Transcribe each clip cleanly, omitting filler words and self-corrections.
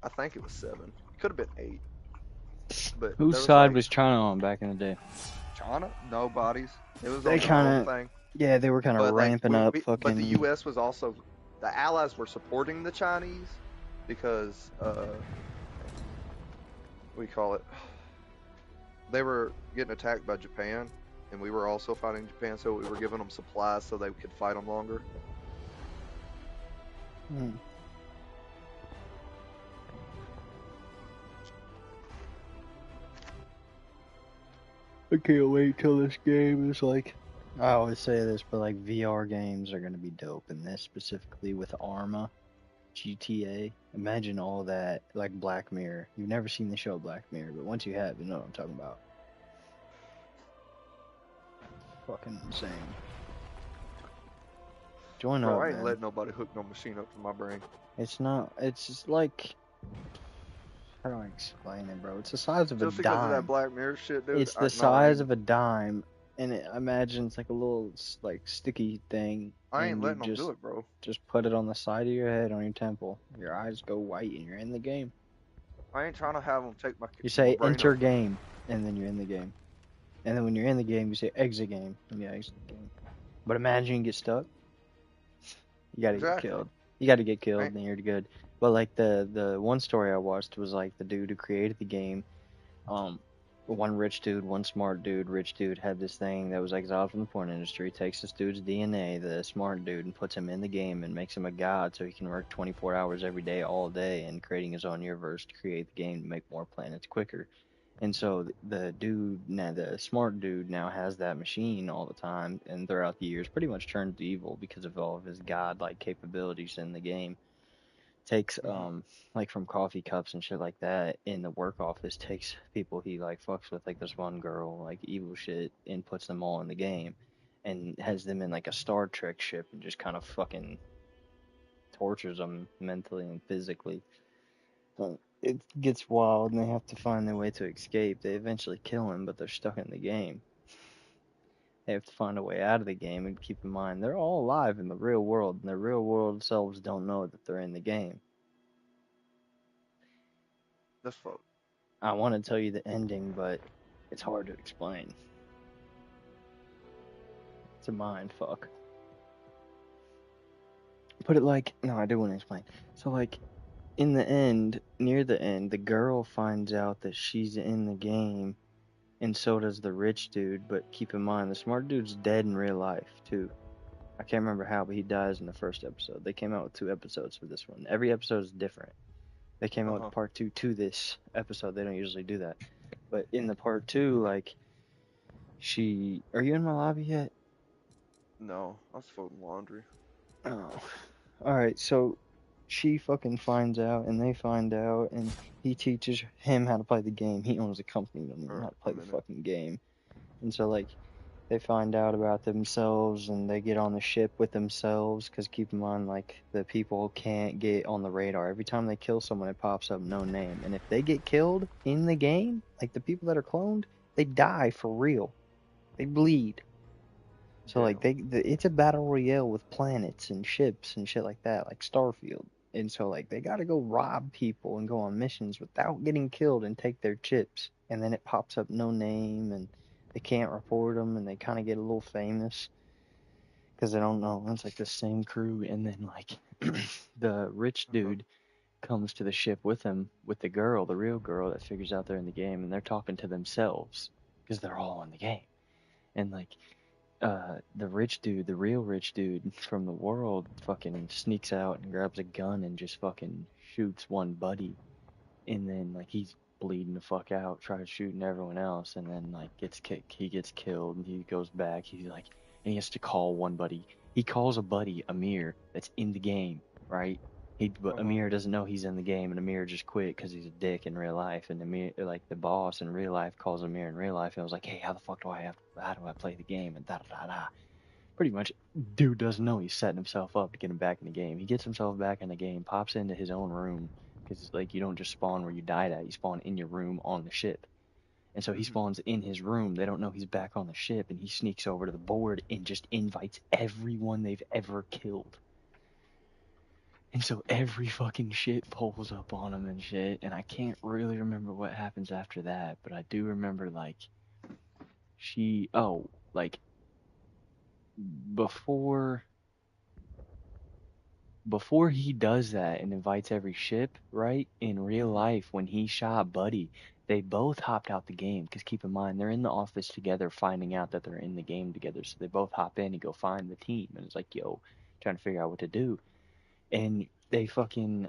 I think it was 7. It could have been 8. But Whose there was side like was China on back in the day? China, nobody's. It was They on their own kind of, thing. yeah, they were kind of But they ramping up but the fucking. U.S. was also the Allies were supporting the Chinese because we call it they were getting attacked by Japan, and we were also fighting Japan, so we were giving them supplies so they could fight them longer. Hmm. I can't wait till this game is like. I always say this, but like VR games are gonna be dope, and this specifically with Arma, GTA. Imagine all that, like Black Mirror. You've never seen the show Black Mirror, but once you have, you know what I'm talking about. Fucking insane. Join Bro, up, I ain't man. letting nobody hook no machine up to my brain. It's not. It's just like. How do I explain it, bro? It's the size of a Just because of that dime. Black Mirror shit, dude. It's the No, I size ain't. of a dime, and imagine it's like a little like sticky thing, I ain't and you letting them do it, bro. just put it on the side of your head on your temple. Your eyes go white, and you're in the game. I ain't trying to have them take You my say brain enter over. game, and then you're in the game. And then when you're in the game, you say exit game, and you exit the game. But imagine you get stuck. You gotta get Exactly. killed. You gotta get I killed, ain't, and you're good. But like the one story I watched was like the dude who created the game. Um, one rich dude, one smart dude. Rich dude had this thing that was exiled from the porn industry. Takes this dude's DNA, the smart dude, and puts him in the game and makes him a god, so he can work 24 hours every day, all day, and creating his own universe to create the game to make more planets quicker. And so the dude, now the smart dude, now has that machine all the time, and throughout the years, pretty much turns evil because of all of his godlike capabilities in the game. Takes mhm. like from coffee cups and shit like that in the work office, takes people he like fucks with, like this one girl, like evil shit, and puts them all in the game, and has them in like a Star Trek ship and just kind of fucking tortures them mentally and physically. So it gets wild, and they have to find their way to escape. They eventually kill him, but they're stuck in the game. They have to find a way out of the game, and keep in mind they're all alive in the real world, and their real world selves don't know that they're in the game. This fuck. I want to tell you the ending, but it's hard to explain. It's a mind fuck. Put it like, no, I do want to explain. So like in the end, near the end, the girl finds out that she's in the game, and so does the rich dude. But keep in mind, the smart dude's dead in real life too. I can't remember how, but he dies in the first episode. They came out with 2 episodes for this one. Every episode is different. They came Uh out huh. with part two to this episode. They don't usually do that. But in the part two, like she, are you in my lobby yet? No, I was folding laundry. Oh, all right. So she fucking finds out, and they find out, and he teaches him how to play the game. He owns a company, doesn't even know how to A play the minute. fucking game. And so like they find out about themselves, and they get on the ship with themselves. Because keep in mind, like the people can't get on the radar. Every time they kill someone, it pops up no name. And if they get killed in the game, like the people that are cloned, they die for real. They bleed. So like Damn. it's a battle royale with planets and ships and shit like that, like Starfield. And so like they gotta go rob people and go on missions without getting killed and take their chips. And then it pops up no name, and they can't report them, and they kind of get a little famous because they don't know. It's like the same crew, and then like the rich Uh huh. dude comes to the ship with him with the girl, the real girl that figures out they're in the game, and they're talking to themselves because they're all in the game. And like the rich dude, the real rich dude from the world, fucking sneaks out and grabs a gun and just fucking shoots one buddy, and then like he's bleeding the fuck out, tries shooting everyone else, and then like he gets killed, and he goes back, he's like, and he has to call one buddy. He calls a buddy, Amir, that's in the game, right? But Uh huh. Amir doesn't know he's in the game, and Amir just quit because he's a dick in real life. And Amir, like the boss in real life, calls Amir in real life and was like, "Hey, how do I play the game?" And da da da da. Pretty much, dude doesn't know he's setting himself up to get him back in the game. He gets himself back in the game, pops into his own room, because like you don't just spawn where you died at, you spawn in your room on the ship. And so he Mhm. spawns in his room. They don't know he's back on the ship, and he sneaks over to the board and just invites everyone they've ever killed. And so every fucking shit pulls up on him and shit. And I can't really remember what happens after that, but I do remember like like before before he does that and invites every ship, right? In real Mhm. life, when he shot Buddy, they both hopped out the game. Because keep in mind, they're in the office together, finding out that they're in the game together. So they both hop in and go find the team. And it's like, yo, trying to figure out what to do. And they fucking,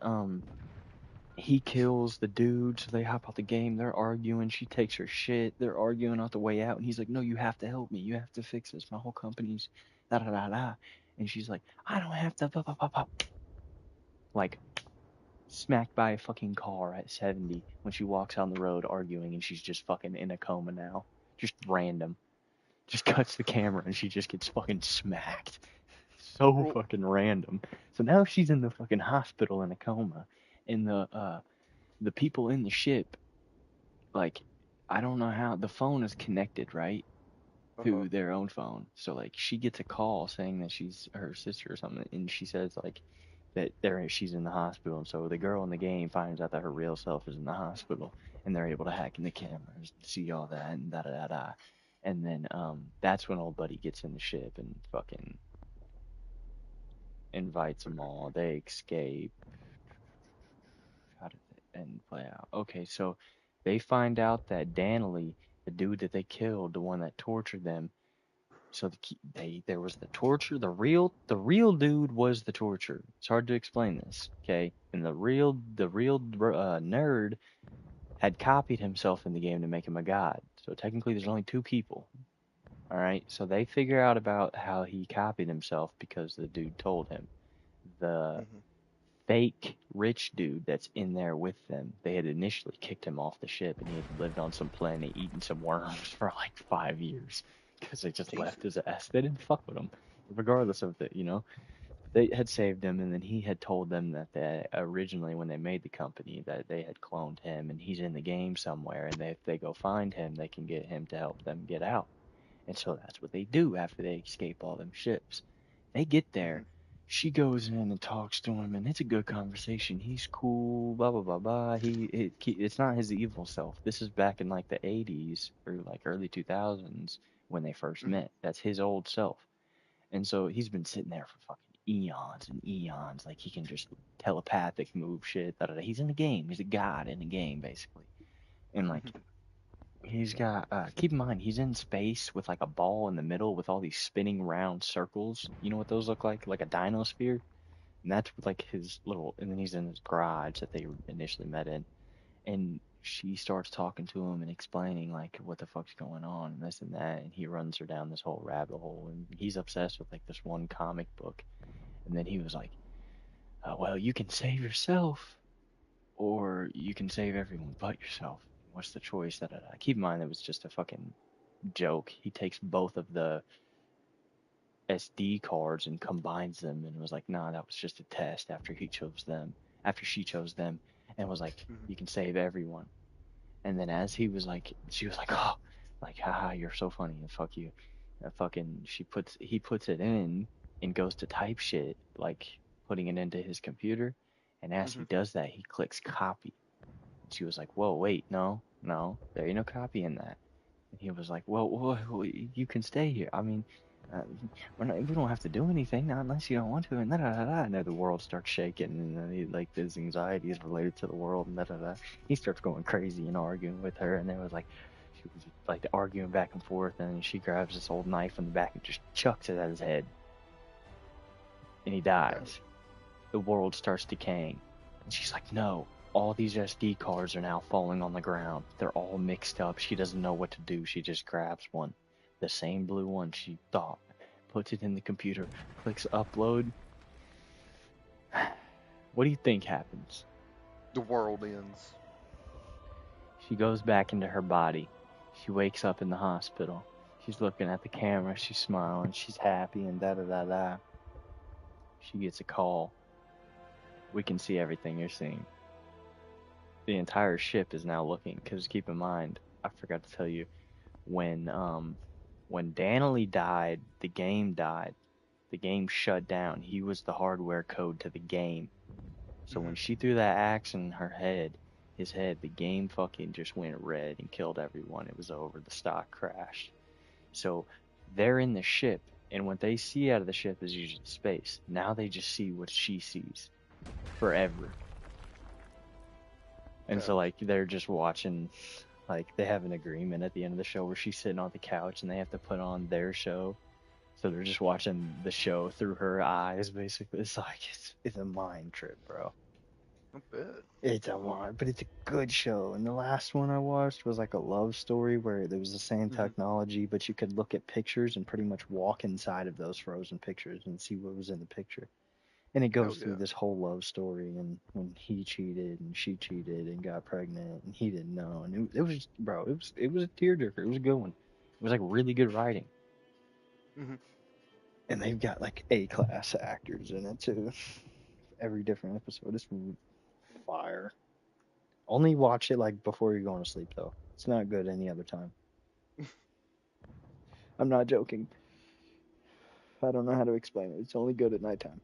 he kills the dude. So they hop out the game. They're arguing. She takes her shit. They're arguing out the way out. And he's like, no, you have to help me. You have to fix this. My whole company's da da da da. And she's like, I don't have to. Blah, blah, blah, blah. Like, smacked by a fucking car at 70 when she walks on the road arguing and she's just fucking in a coma now. Just random. Just cuts the camera and she just gets fucking smacked. So Well, fucking random. So now she's in the fucking hospital in a coma. And the people in the ship, like, I don't know how the phone is connected, right? uh-huh. Through their own phone. So like she gets a call saying that she's her sister or something, and she says like that she's in the hospital, and so the girl in the game finds out that her real self is in the hospital, and they're able to hack in the cameras, see all that, and da da da da. And then that's when old buddy gets in the ship and fucking invites them all. They escape. How did it end play out? Okay, so they find out that Danley, the dude that they killed, the one that tortured them. So there was the torture. The real dude was the torture. It's hard to explain this, okay? And the real nerd had copied himself in the game to make him a god. So technically, there's only two people. All right. So they figure out about how he copied himself because the dude told him. The Mhm. fake rich dude that's in there with them, they had initially kicked him off the ship, and he had lived on some planet eating some worms for like 5 years because they just left Jesus. his ass. They didn't fuck with him, regardless of the. They had saved him, and then he had told them that originally when they made the company that they had cloned him, and he's in the game somewhere, and if they go find him, they can get him to help them get out. And so that's what they do after they escape all them ships. They get there. Mhm. She goes in and talks to him, and it's a good conversation. He's cool, blah blah blah blah. It's not his evil self. This is back in like the 80s or like early 2000s when they first Mhm. met. That's his old self. And so he's been sitting there for fucking eons and eons. Like he can just telepathic move shit. Da, da, da. He's in the game. He's a god in the game basically. And like Mhm. he's got keep in mind he's in space with like a ball in the middle with all these spinning round circles. You know what those look like? Like a dino sphere. And that's like his little and then he's in his garage that they initially met in. And she starts talking to him and explaining like what the fuck's going on and this and that, and he runs her down this whole rabbit hole, and he's obsessed with like this one comic book. And then he was like, well, you can save yourself or you can save everyone but yourself. What's the choice? That keep in mind it was just a fucking joke. He takes both of the SD cards and combines them, and was like, nah, that was just a test. After she chose them, and was like, Mhm. you can save everyone. And then as he was like, she was like, oh, like, haha, you're so funny and fuck you. He puts it in and goes to type shit, like putting it into his computer. And as he Mhm. does that, he clicks copy. And she was like, whoa, wait, no, no, there ain't no copy in that. And he was like, well, you can stay here. I mean, uh, we don't have to do anything not unless you don't want to. And da da da da. And then the world starts shaking, and then like his anxiety is related to the world, and da da da. He starts going crazy and arguing with her, and it was like she was like arguing back and forth, and then she grabs this old knife from the back and just chucks it at his head, and he Damn. dies. The world starts decaying, and she's like, no. All these SD cards are now falling on the ground. They're all mixed up. She doesn't know what to do. She just grabs one, the same blue one she thought, puts it in the computer, clicks upload. What do you think happens? The world ends. She goes back into her body. She wakes up in the hospital. She's looking at the camera. She's smiling. She's happy and da da da da. She gets a call. We can see everything you're seeing. The entire ship is now looking. Because keep in mind, I forgot to tell you, when Danley died, the game died. The game shut down. He was the hardware code to the game. So Hmm. when she threw that axe in his head, the game fucking just went red and killed everyone. It was over. The stock crashed. So they're in the ship, and what they see out of the ship is usually space. Now they just see what she sees forever. And Yeah. so like they're just watching, like they have an agreement at the end of the show where she's sitting on the couch and they have to put on their show. So they're just watching the show through her eyes, basically. It's like it's a mind trip, bro. Not bad. It's a mind, but it's a good show. And the last one I watched was like a love story where there was the same Hmm. technology, but you could look at pictures and pretty much walk inside of those frozen pictures and see what was in the picture. And it Hell goes through yeah. this whole love story and when he cheated and she cheated and got pregnant and he didn't know. And it was, bro, it was a tearjerker. It was a good one. It was like really good writing. Hmm. And they've got like A-class actors in it too. Every different episode is fire. Only watch it like before you're going to sleep though. It's not good any other time. I'm not joking. I don't know how to explain it. It's only good at nighttime.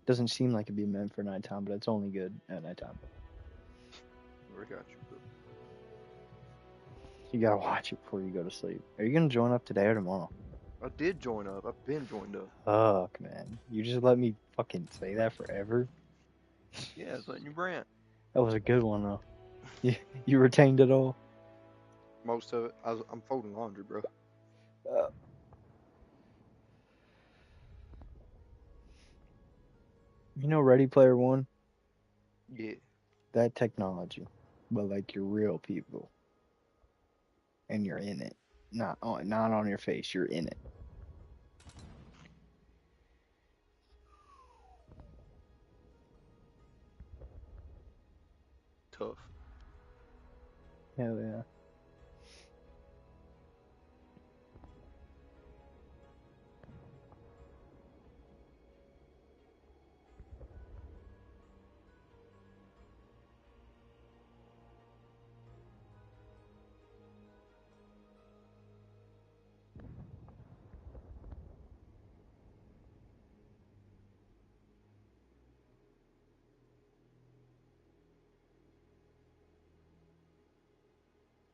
Doesn't seem like it'd be meant for nighttime, but it's only good at nighttime. I got you, bro. You gotta watch it before you go to sleep. Are you gonna join up today or tomorrow? I did join up. I've been joined up. Fuck, man. You just let me fucking say that forever. Yeah, it's letting you rant. That was a good one though. You retained it all. Most of it. I'm folding laundry, bro. Uh, Ready Player One? Yeah. That technology, but like you're real people, and you're in it. Not on your face. You're in it. Tough. Hell yeah.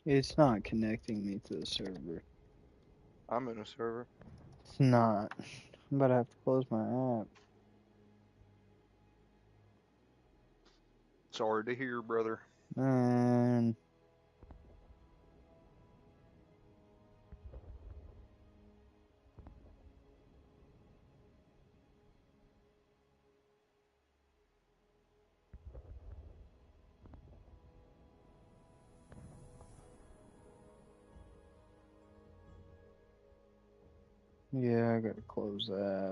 It's not connecting me to the server. I'm in a server. It's not. I'm about to have to close my app. Sorry to hear, brother. Man. Yeah, I gotta close that.